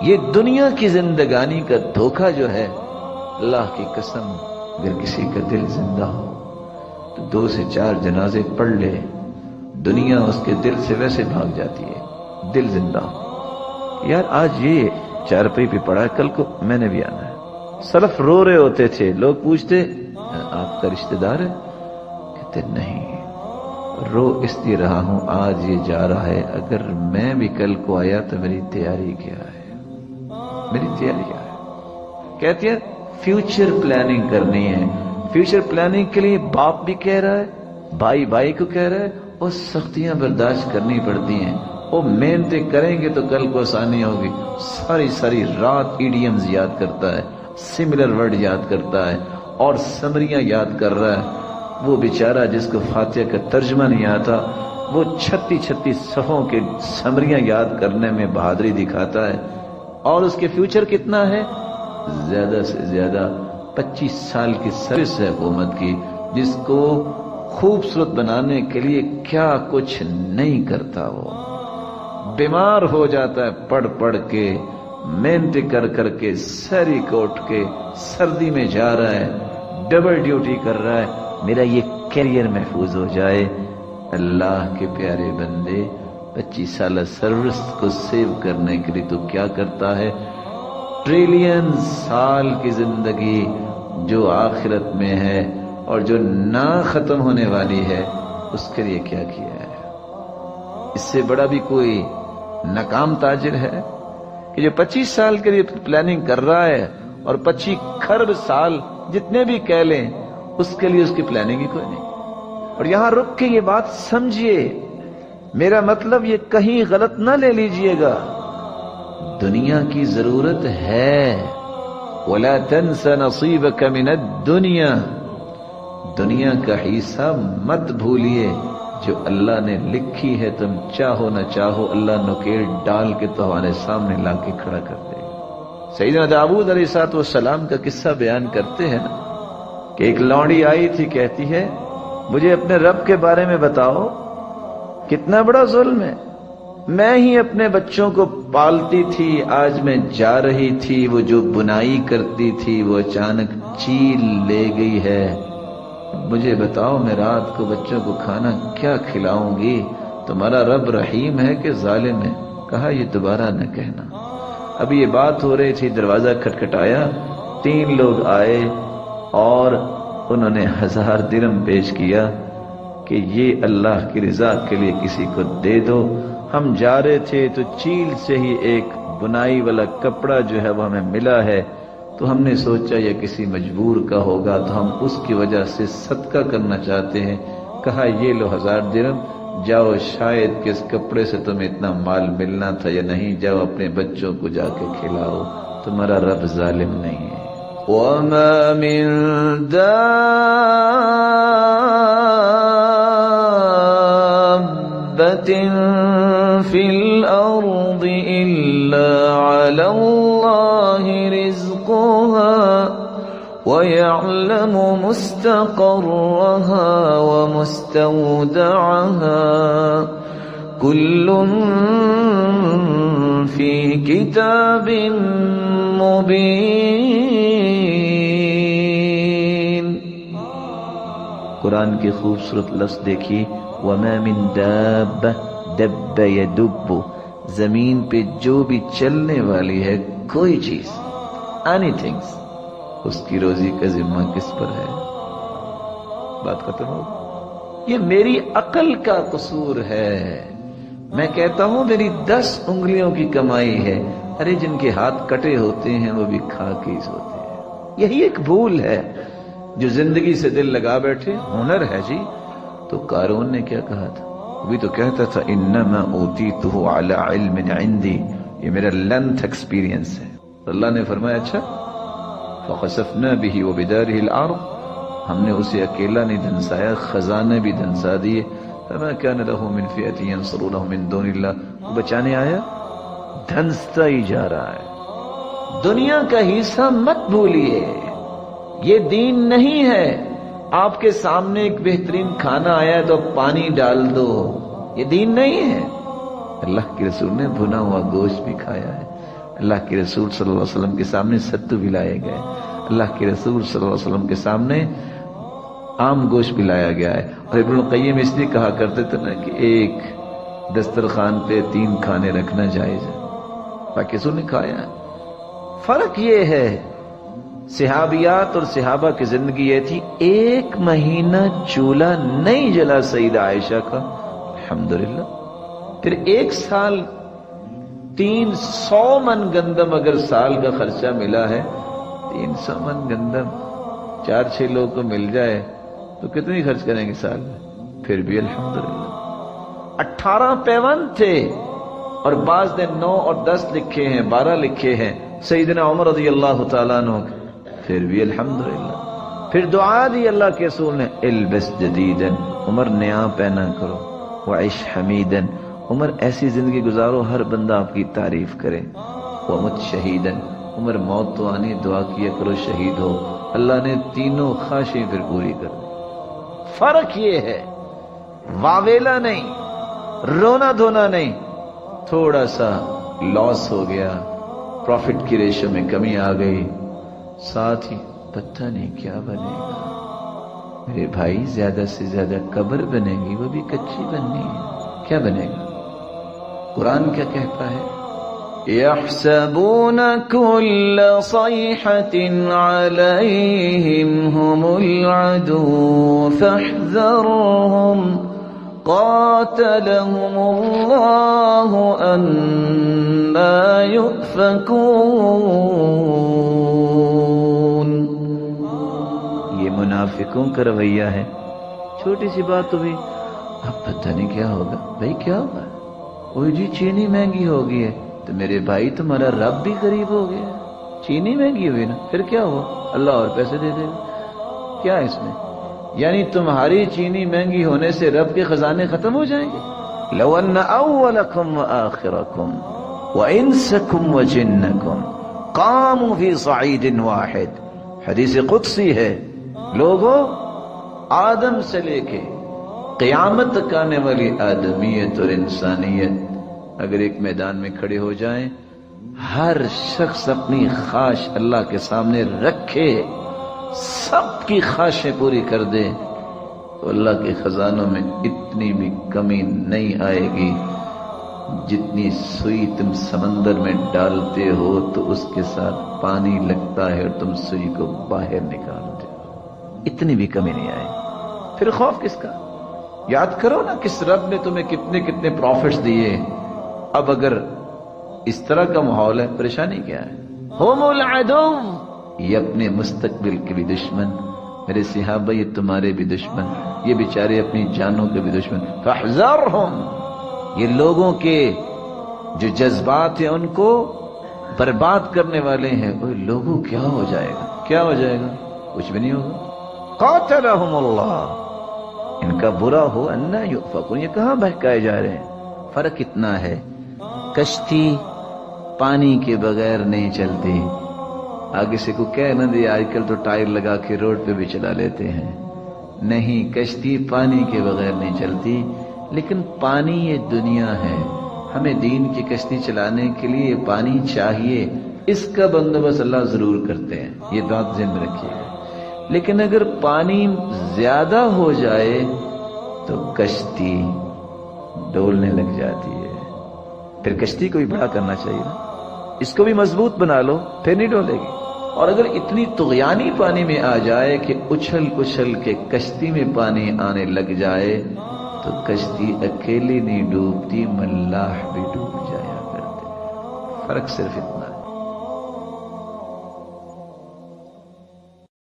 یہ دنیا کی زندگانی کا دھوکہ جو ہے، اللہ کی قسم، اگر کسی کا دل زندہ ہو تو 2 سے 4 جنازے پڑھ لے، دنیا اس کے دل سے ویسے بھاگ جاتی ہے، دل زندہ ہو۔ یار آج یہ چارپائی پہ پڑا ہے، کل کو میں نے بھی آنا ہے۔ سلف رو رہے ہوتے تھے، لوگ پوچھتے آپ کا رشتہ دار ہے؟ کہتے نہیں، رو اس لیے رہا ہوں آج یہ جا رہا ہے، اگر میں بھی کل کو آیا تو میری تیاری کیا ہے، میری تیاری کیا ہے۔ کہتے ہیں فیوچر پلاننگ کرنی ہے، فیوچر پلاننگ کے لیے باپ بھی کہہ رہا ہے، بھائی بھائی کو کہہ رہا ہے، اور سختیاں برداشت کرنی پڑتی ہیں۔ وہ محنتیں کریں گے تو کل کو آسانی ہوگی۔ ساری رات ایڈیمز یاد کرتا ہے، سملر ورڈ یاد کرتا ہے، اور سمریاں یاد کر رہا ہے۔ وہ بیچارہ جس کو فاتحہ کا ترجمہ نہیں آتا، وہ 36 صفحوں کے سمریاں یاد کرنے میں بہادری دکھاتا ہے، اور اس کے فیوچر کتنا ہے؟ زیادہ سے زیادہ 25 سال کی سروس ہے حکومت کی، جس کو خوبصورت بنانے کے لیے کیا کچھ نہیں کرتا۔ وہ بیمار ہو جاتا ہے پڑھ کے، محنت کر کے، سری کوٹ کے، سردی میں جا رہا ہے، ڈبل ڈیوٹی کر رہا ہے، میرا یہ کیریئر محفوظ ہو جائے۔ اللہ کے پیارے بندے، 25 سالہ سروس کو سیو کرنے کے لیے تو کیا کرتا ہے؟ ٹریلین سال کی زندگی جو آخرت میں ہے اور جو نہ ختم ہونے والی ہے، اس کے لیے کیا کیا ہے؟ اس سے بڑا بھی کوئی ناکام تاجر ہے کہ جو 25 سال کے لیے پلاننگ کر رہا ہے، اور 25 کھرب سال جتنے بھی کہہ لیں، اس کے لیے اس کی پلاننگ ہی کوئی نہیں۔ اور یہاں رک کے یہ بات سمجھیے، میرا مطلب یہ کہیں غلط نہ لے لیجئے گا، دنیا کی ضرورت ہے۔ وَلَا تَنْسَ نَصِيبَكَ مِنَ الدُّنْيَا، دنیا کا حصہ مت بھولیے جو اللہ نے لکھی ہے۔ تم چاہو نہ چاہو، اللہ نکیل ڈال کے تو ہمارے سامنے لا کے کھڑا کر دے گا۔ سیدنا داؤد علیہ السلام کا قصہ بیان کرتے ہیں نا کہ ایک لونڈی آئی تھی، کہتی ہے مجھے اپنے رب کے بارے میں بتاؤ، کتنا بڑا ظلم ہے، میں ہی اپنے بچوں کو پالتی تھی، آج میں جا رہی تھی، وہ جو بنائی کرتی تھی وہ اچانک چیل لے گئی ہے، مجھے بتاؤ میں رات کو بچوں کو کھانا کیا کھلاؤں گی؟ تمہارا رب رحیم ہے کہ ظالم ہے؟ کہا یہ دوبارہ نہ کہنا۔ اب یہ بات ہو رہی تھی، دروازہ کھٹکھٹایا، 3 لوگ آئے اور انہوں نے 1000 درہم پیش کیا کہ یہ اللہ کی رضا کے لیے کسی کو دے دو، ہم جا رہے تھے تو چیل سے ہی ایک بنائی والا کپڑا جو ہے وہ ہمیں ملا ہے، تو ہم نے سوچا یہ کسی مجبور کا ہوگا تو ہم اس کی وجہ سے صدقہ کرنا چاہتے ہیں۔ کہا یہ لو 1000 درہم، جاؤ، شاید کہ اس کپڑے سے تمہیں اتنا مال ملنا تھا یا نہیں، جاؤ اپنے بچوں کو جا کے کھلاؤ، تمہارا رب ظالم نہیں ہے۔ وَمَا مِن دَابَّةٍ فِي الْأَرْضِ إِلَّا عَلَى اللَّهِ رِزْقُهَا وَيَعْلَمُ مُسْتَقَرَّهَا وَمُسْتَوْدَعَهَا كُلٌّ فِي كِتَابٍ مُبِينٍ۔ قرآن کی خوبصورت لفظ دیکھی، وَمَا مِن دَابَّةٍ، دَبَّ يَدُبُّ، زمین پہ جو بھی چلنے والی ہے کوئی چیز، اینی تھنگس، اس کی روزی کا ذمہ کس پر ہے؟ بات ختم ہو۔ یہ میری عقل کا قصور ہے، میں کہتا ہوں میری 10 انگلیوں کی کمائی ہے، ارے جن کے ہاتھ کٹے ہوتے ہیں وہ بھی کھا کے ہی سوتے ہیں۔ یہی ایک بھول ہے جو زندگی سے دل لگا بیٹھے، ہنر ہے جی، تو قارون نے کیا کہا تھا؟ وہی تو کہتا تھا انما اوتیتہ علی علم عندی، یہ میرا لینتھ ایکسپیرینس ہے۔ اللہ نے فرمایا اچھا، فخسفنا به وبداره الارض، ہم نے اسے اکیلا نہیں دھنسایا، خزانے بھی دھنسا دیے، فما كان له من فئة ينصرونه من دون الله، وہ بچانے آیا، دھنستا ہی جا رہا ہے۔ دنیا کا حصہ مت بھولیے، یہ دین نہیں ہے۔ آپ کے سامنے ایک بہترین کھانا آیا ہے تو پانی ڈال دو، یہ دین نہیں ہے۔ اللہ کے رسول نے بھنا ہوا گوشت بھی کھایا ہے، اللہ کے رسول صلی اللہ علیہ وسلم کے سامنے ستو بھی لائے گئے، اللہ کے رسول صلی اللہ علیہ وسلم کے سامنے عام گوشت بھی لایا گیا ہے۔ اور ابن القیم اس لیے کہا کرتے تھے نا کہ ایک دسترخوان پہ 3 کھانے رکھنا جائز ہے، باقی سو نے کھایا ہے۔ فرق یہ ہے، صحابیات اور صحابہ کی زندگی یہ تھی، 1 مہینہ چولہا نہیں جلا سیدہ عائشہ کا، الحمدللہ۔ پھر 1 سال 300 من گندم اگر سال کا خرچہ ملا ہے، 300 من گندم 4-6 لوگ کو مل جائے تو کتنی خرچ کریں گے سال میں؟ پھر بھی الحمدللہ۔ 18 پیون تھے، اور بعض نے 9 اور 10 لکھے ہیں، 12 لکھے ہیں سیدنا عمر رضی اللہ تعالیٰ عنہ کے، پھر بھی الحمدللہ۔ پھر دعا دی اللہ کے رسول نے، البس جدیدن، عمر نیا پہنا کرو، وعش حمیدن، عمر ایسی زندگی گزارو ہر بندہ آپ کی تعریف کرے، ومت شہیدن، عمر موت تو آنی، دعا کیا کرو شہید ہو، اللہ نے تینوں خواہشیں پھر پوری کر دی۔ فرق یہ ہے، واویلا نہیں، رونا دھونا نہیں، تھوڑا سا لاس ہو گیا، پروفٹ کی ریشو میں کمی آ گئی، ساتھ ہی پتہ نہیں کیا بنے گا میرے بھائی، زیادہ سے زیادہ قبر بنے گی، وہ بھی کچی بننی ہے، کیا بنے گا؟ قرآن کیا کہتا ہے؟ يحسبون كل صيحة عليهم هم العدو فاحذرهم قاتلهم الله أنا يؤفكون۔ یہ منافقوں کا رویہ ہے، چھوٹی سی بات تو بھی اب پتہ نہیں کیا ہوگا، بھائی کیا ہوگا؟ وہ جی چینی مہنگی ہو گئی ہے، تو میرے بھائی تمہارا رب بھی غریب ہو گیا، چینی مہنگی ہوئی نا، پھر کیا ہوا؟ اللہ اور پیسے دے دے گا، کیا اس میں؟ یعنی تمہاری چینی مہنگی ہونے سے رب کے خزانے ختم ہو جائیں گے؟ لو ان اولکم وآخرکم وانسکم وجنکم قاموا فی صعید واحد، حدیث قدسی ہے، لوگوں آدم سے لے کے قیامت تک آنے والی آدمیت اور انسانیت اگر ایک میدان میں کھڑے ہو جائیں، ہر شخص اپنی خواہش اللہ کے سامنے رکھے، سب کی خواہشیں پوری کر دے، تو اللہ کے خزانوں میں اتنی بھی کمی نہیں آئے گی۔ جتنی سوئی تم سمندر میں ڈالتے ہو تو اس کے ساتھ پانی لگتا ہے اور تم سوئی کو باہر نکالتے ہو، اتنی بھی کمی نہیں آئے۔ پھر خوف کس کا؟ یاد کرو نا کس رب نے تمہیں کتنے کتنے پروفٹس دیے۔ اب اگر اس طرح کا ماحول ہے، پریشانی کیا ہے؟ ہم العدو، یہ اپنے مستقبل کے بھی دشمن، میرے صحابہ یہ تمہارے بھی دشمن، یہ بیچارے اپنی جانوں کے بھی دشمن، فاحذرہم، یہ لوگوں کے جو جذبات ہیں ان کو برباد کرنے والے ہیں۔ اوہ لوگوں کیا ہو جائے گا؟ کیا ہو جائے گا؟ کچھ بھی نہیں ہوگا۔ قاتلہم اللہ، ان کا برا ہو انا یؤفکون، یہ کہاں بہکائے جا رہے ہیں؟ فرق اتنا ہے، کشتی پانی کے بغیر نہیں چلتی۔ آگے سے کو کہہ نہ دے آج کل تو ٹائر لگا کے روڈ پہ بھی چلا لیتے ہیں، نہیں، کشتی پانی کے بغیر نہیں چلتی۔ لیکن پانی یہ دنیا ہے، ہمیں دین کی کشتی چلانے کے لیے پانی چاہیے، اس کا بندوبست اللہ ضرور کرتے ہیں، یہ بات ذہن میں رکھیے گا۔ لیکن اگر پانی زیادہ ہو جائے تو کشتی ڈولنے لگ جاتی ہے، پھر کشتی کو بھی بڑا کرنا چاہیے نا، اس کو بھی مضبوط بنا لو، پھر نہیں ڈولے گی۔ اور اگر اتنی طغیانی پانی میں آ جائے کہ اچھل اچھل کے کشتی میں پانی آنے لگ جائے تو کشتی اکیلی نہیں ڈوبتی، ملاح بھی ڈوب جایا کرتے۔ فرق صرف اتنا۔